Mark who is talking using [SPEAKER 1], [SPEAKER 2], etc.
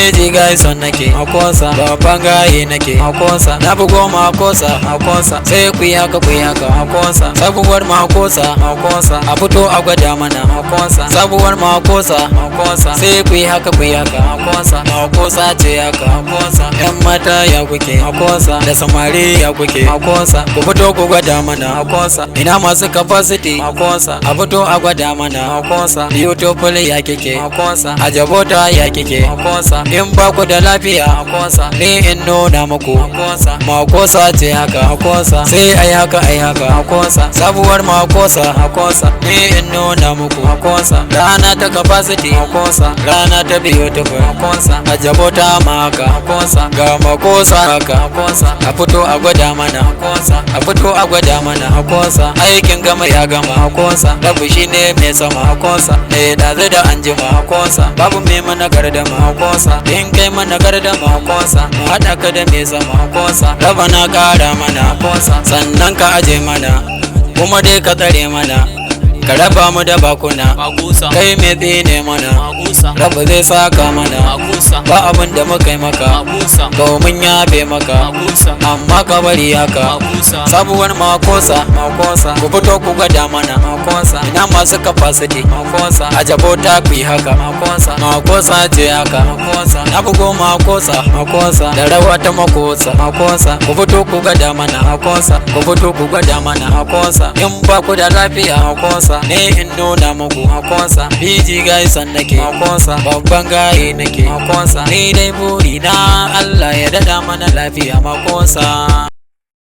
[SPEAKER 1] Biji guys son nake makosa, babban gaye nake makosa, na bugo makosa makosa, sai ku yi haka makosa, sabuwar makosa makosa, a fito a gwada mana makosa, sabuwar makosa makosa, sai ku yi haka makosa ce haka makosa. Yan mata ya kuke makosa, da samari ya kuke makosa, ku fito ku gwada mana makosa, ina masu capacity makosa, a fito a gwada mana makosa, beautiful ya kike makosa, a jabota ya kike makosa, in ba ku da lafiya makosa, ni in nuna muku makosa ce haka makosa, sai ai haka makosa, sabuwar makosa ni in nuna muku makosa, rana ta capacity makosa, rana ta beautiful makosa, a jabota ma haka makosa, ga makosa haka makosa, a fito a gwada mana makosa, a fito a gwada mana makosa, aikin gama ya gama makosa, rabu shine mai sama makosa, ne da zai da anjima makosa, babu mai mana garda makosa, in kai mana garda makosa, mu haɗa ka da mai sama makosa, raba na ƙara mana makosa, sannan ka aje mana kuma dai ka tsare mana, ka raba mu da bakuna kai mai tsine mana, raba zai saka mana ba abin da muka yi maka domin yafe maka, amma ka bari haka sabuwar makosa ku fito ku gwada mana makosa, ina masu capacity makosa, a jabota ku yi haka makosa ce haka makosa, na bugo makosa da rawa ta makosa ku fito ku gwada mana makosa, ku fito ku gwada mana makosa, in ba ku da lafiya makosa, ne in nuna muku makosa, biji guys son nake makosa, babban gaye nake makosa, ni dai burina Allah ya dada mana lafiya makosa.